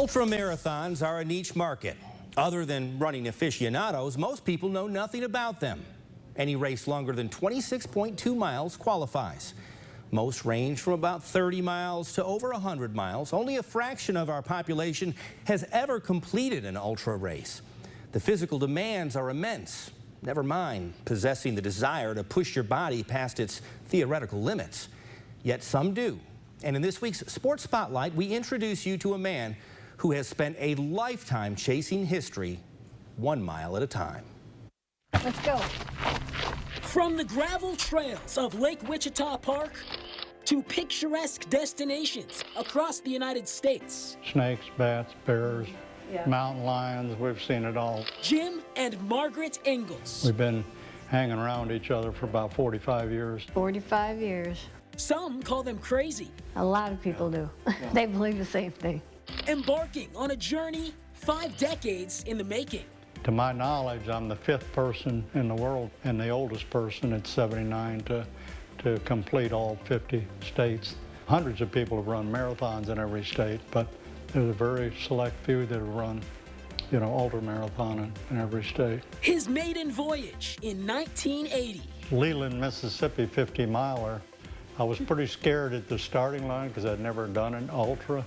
Ultramarathons are a niche market. Other than running aficionados, most people know nothing about them. Any race longer than 26.2 miles qualifies. Most range from about 30 miles to over 100 miles. Only a fraction of our population has ever completed an ultra race. The physical demands are immense. Never mind possessing the desire to push your body past its theoretical limits. Yet some do. And in this week's Sports Spotlight, we introduce you to a man who has spent a lifetime chasing history 1 mile at a time. Let's go. From the gravel trails of Lake Wichita Park to picturesque destinations across the United States. Snakes, bats, bears, mountain lions, we've seen it all. Jim and Margaret Ingalls. We've been hanging around each other for about 45 years. 45 years. Some call them crazy. A lot of people do. They believe the same thing. Embarking on a journey 5 decades in the making. To my knowledge, I'm the 5th person in the world and the oldest person at 79 to complete all 50 states. Hundreds of people have run marathons in every state, but there's a very select few that have run, ultra marathon in every state. His maiden voyage in 1980. Leland, Mississippi 50-miler. I was pretty scared at the starting line because I'd never done an ultra.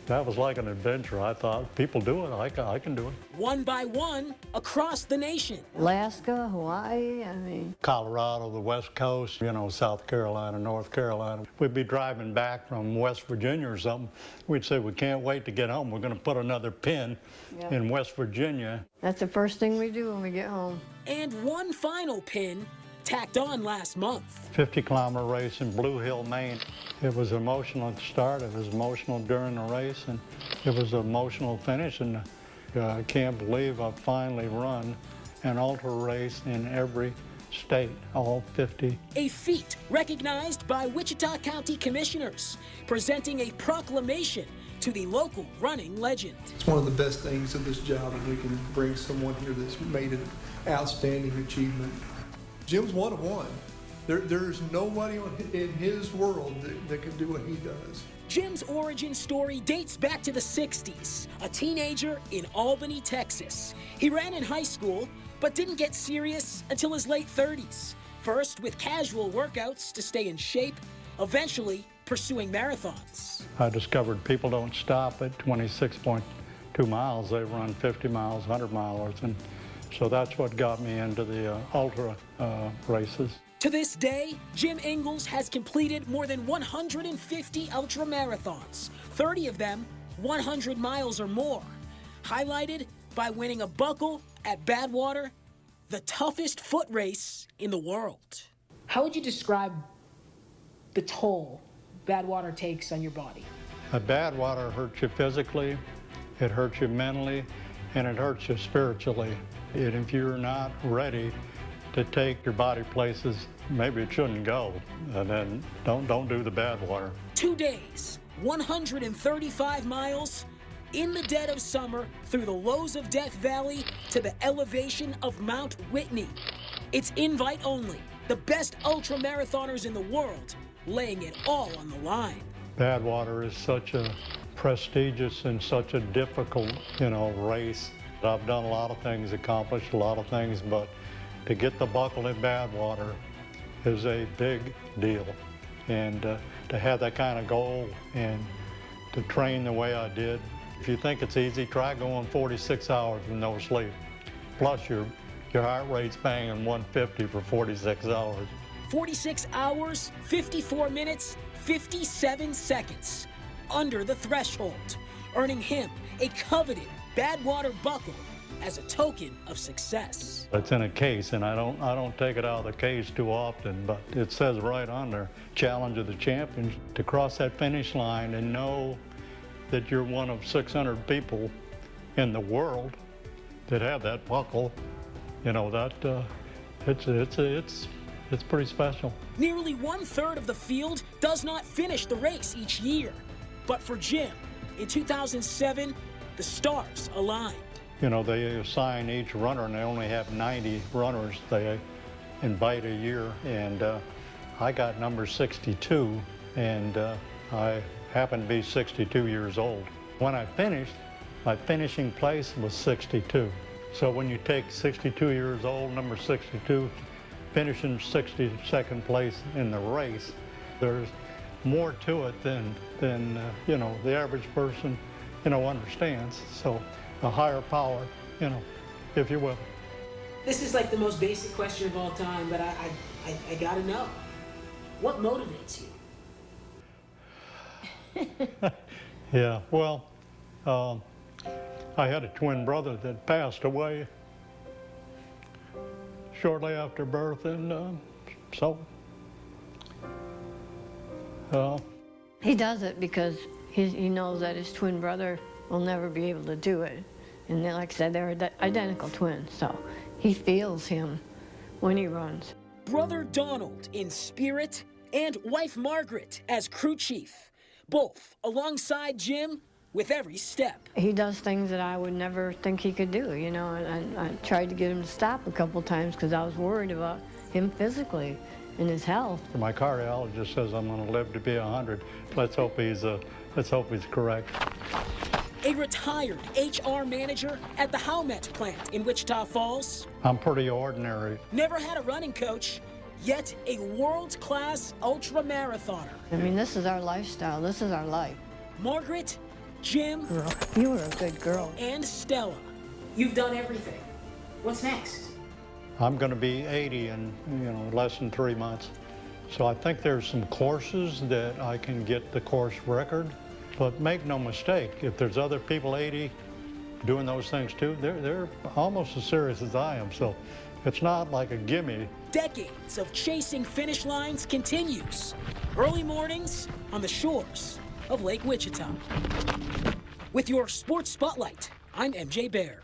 That was like an adventure. I thought, people do it, I can do it. One by one, across the nation. Alaska, Hawaii, Colorado, the West Coast, South Carolina, North Carolina. We'd be driving back from West Virginia or something. We'd say, we can't wait to get home. We're going to put another pin in West Virginia. That's the first thing we do when we get home. And one final pin tacked on last month. 50-kilometer race in Blue Hill, Maine. It was emotional at the start, it was emotional during the race, and it was an emotional finish, and I can't believe I've finally run an ultra race in every state, all 50. A feat recognized by Wichita County Commissioners, presenting a proclamation to the local running legend. It's one of the best things of this job, and we can bring someone here that's made an outstanding achievement. Jim's one of one. There's nobody in his world that can do what he does. Jim's origin story dates back to the 60s, a teenager in Albany, Texas. He ran in high school, but didn't get serious until his late 30s. First with casual workouts to stay in shape, eventually pursuing marathons. I discovered people don't stop at 26.2 miles. They run 50 miles, 100 milers, and so that's what got me into the ultra races. To this day, Jim Ingalls has completed more than 150 ultra marathons, 30 of them 100 miles or more, highlighted by winning a buckle at Badwater, the toughest foot race in the world. How would you describe the toll Badwater takes on your body? Badwater hurts you physically, it hurts you mentally, and it hurts you spiritually. And if you're not ready to take your body places, maybe it shouldn't go, and then don't do the Badwater. 2 days, 135 miles, in the dead of summer, through the lows of Death Valley to the elevation of Mount Whitney. It's invite only, the best ultra marathoners in the world, laying it all on the line. Badwater is such a prestigious and such a difficult, race. I've done a lot of things, accomplished a lot of things, but to get the buckle at Badwater is a big deal. And to have that kind of goal and to train the way I did. If you think it's easy, try going 46 hours with no sleep. Plus your heart rate's banging 150 for 46 hours. 46 hours, 54 minutes, 57 seconds, under the threshold, earning him a coveted Badwater buckle as a token of success. It's in a case, and I don't take it out of the case too often, but it says right on there, Challenge of the Champions. To cross that finish line and know that you're one of 600 people in the world that have that buckle, it's pretty special. Nearly 1/3 of the field does not finish the race each year. But for Jim, in 2007, the stars aligned. They assign each runner, and they only have 90 runners they invite a year, and I got number 62, and I happened to be 62 years old. When I finished, My finishing place was 62. So when you take 62 years old, number 62, finishing 62nd place in the race, there's more to it than you know, the average person, you know, understands. So a higher power, you know, if you will. This is like the most basic question of all time, but I gotta know. What motivates you? Yeah, well, I had a twin brother that passed away shortly after birth, and so He does it because he knows that his twin brother will never be able to do it. And then, like I said, they're identical twins, so he feels him when he runs. Brother Donald in spirit and wife Margaret as crew chief, both alongside Jim with every step. He does things that I would never think he could do, you know, and I tried to get him to stop a couple times because I was worried about him physically and his health. my cardiologist says I'm going to live to be 100. Let's hope he's correct. A retired HR manager at the Howmet plant in Wichita Falls. I'm pretty ordinary. Never had a running coach, yet a world-class ultra-marathoner. I mean, this is our lifestyle. This is our life. Margaret, Jim, Girl, you were a good girl. and Stella. You've done everything. What's next? I'm going to be 80 in, you know, less than 3 months. So I think there's some courses that I can get the course record. But make no mistake, if there's other people 80 doing those things too, they're almost as serious as I am. So it's not like a gimme. Decades of chasing finish lines continues. Early mornings on the shores of Lake Wichita. With your Sports Spotlight, I'm MJ Baer.